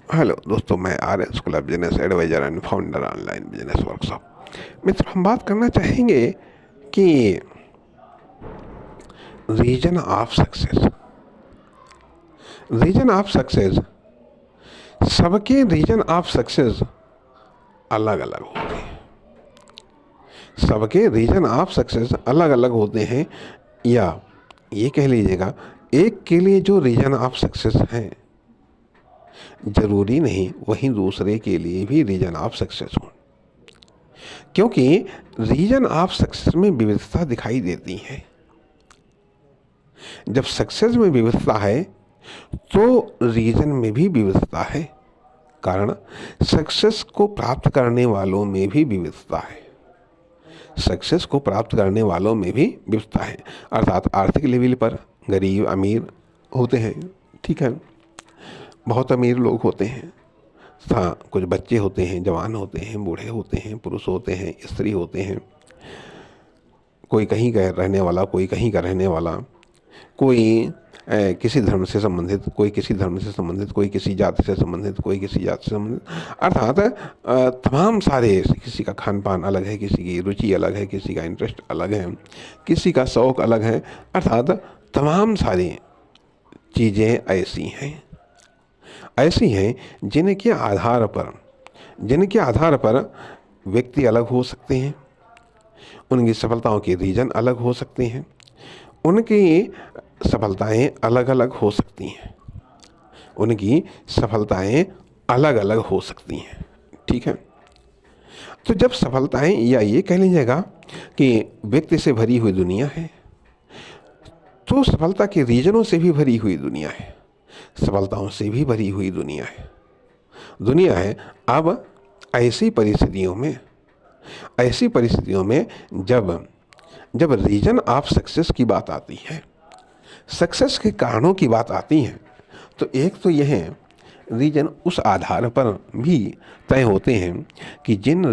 Hello दोस्तों, मैं RS. Club business advisor and founder online business workshop. मित्र, हम बात करना चाहेंगे कि reason of success. Reason of success, सबके रीजन ऑफ सक्सेस अलग अलग होते हैं। सबके रीजन ऑफ सक्सेस अलग अलग होते हैं, या ये कह लीजिएगा, एक के लिए जो रीजन ऑफ सक्सेस हैं जरूरी नहीं वहीं दूसरे के लिए भी रीजन ऑफ सक्सेस हो, क्योंकि रीजन ऑफ सक्सेस में विविधता दिखाई देती है। जब सक्सेस में विविधता है तो रीजन में भी विविधता है, कारण सक्सेस को प्राप्त करने वालों में भी विविधता है। सक्सेस को प्राप्त करने वालों में भी विविधता है, अर्थात आर्थिक लेवल पर गरीब अमीर होते हैं, ठीक है, बहुत अमीर लोग होते हैं तथा कुछ बच्चे होते हैं, जवान होते हैं, बूढ़े होते हैं, पुरुष होते हैं, स्त्री होते हैं, कोई कहीं का रहने वाला, कोई कहीं का रहने वाला, कोई किसी धर्म से संबंधित, कोई किसी धर्म से संबंधित, कोई किसी जाति से संबंधित, कोई किसी जाति से संबंधित, अर्थात तमाम सारे, किसी का खान पान अलग है, किसी की रुचि अलग है, किसी का इंटरेस्ट अलग है, किसी का शौक़ अलग है, अर्थात तमाम सारी चीज़ें ऐसी हैं जिनके आधार पर व्यक्ति अलग हो सकते हैं, उनकी सफलताओं के रीजन अलग हो सकते हैं, उनकी सफलताएं अलग अलग हो सकती हैं, उनकी सफलताएं अलग अलग हो सकती हैं, ठीक है। तो जब सफलताएं, या ये कह लीजिएगा कि व्यक्ति से भरी हुई दुनिया है, तो सफलता के रीजनों से भी भरी हुई दुनिया है, सफलताओं से भी भरी हुई दुनिया है। अब ऐसी परिस्थितियों में जब रीजन ऑफ सक्सेस की बात आती है, सक्सेस के कारणों की बात आती है, तो एक तो यह है, रीजन उस आधार पर भी तय होते हैं कि जिन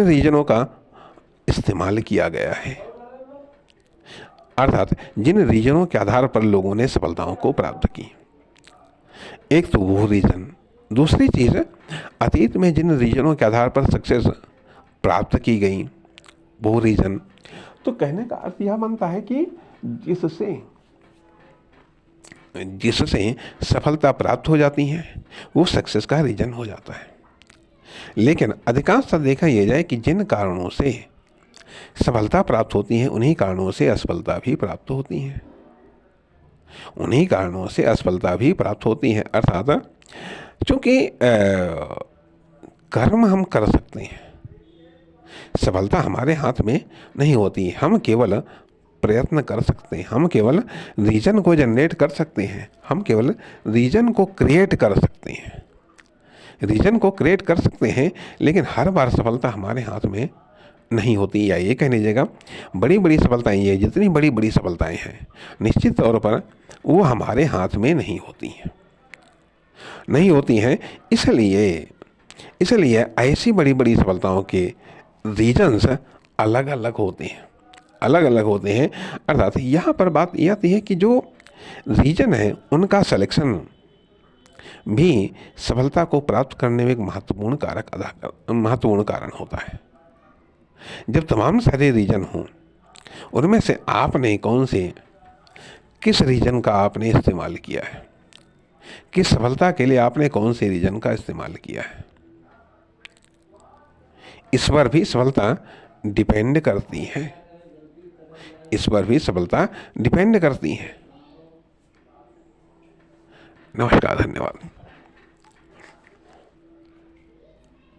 रीजनों का इस्तेमाल किया गया है, अर्थात जिन रीजनों के आधार पर लोगों ने सफलताओं को प्राप्त की। एक तो वो रीजन, दूसरी चीज़, अतीत में जिन रीजनों के आधार पर सक्सेस प्राप्त की गई वो रीजन। तो कहने का अर्थ यह बनता है कि जिससे सफलता प्राप्त हो जाती है वो सक्सेस का रीजन हो जाता है। लेकिन अधिकांशतः देखा यह जाए कि जिन कारणों से सफलता प्राप्त होती है उन्हीं कारणों से असफलता भी प्राप्त होती है, अर्थात चूँकि कर्म हम कर सकते हैं, सफलता हमारे हाथ में नहीं होती, हम केवल प्रयत्न कर सकते हैं, हम केवल रीजन को जनरेट कर सकते हैं, हम केवल रीजन को क्रिएट कर सकते हैं, लेकिन हर बार सफलता हमारे हाथ में नहीं होती। या ये कह लीजिएगा, बड़ी बड़ी सफलताएं, ये जितनी बड़ी बड़ी सफलताएं हैं, निश्चित तौर पर वो हमारे हाथ में नहीं होती हैं। इसलिए ऐसी बड़ी बड़ी सफलताओं के रीजन्स अलग अलग होते हैं, अर्थात यहाँ पर बात यह आती है कि जो रीजन है उनका सिलेक्शन भी सफलता को प्राप्त करने में एक महत्वपूर्ण कारण होता है। जब तमाम सारे रीजन हों, उनमें से आपने किस रीजन का आपने इस्तेमाल किया है, किस सफलता के लिए आपने कौन से रीजन का इस्तेमाल किया है, इस पर भी सफलता डिपेंड करती है। नमस्कार, धन्यवाद।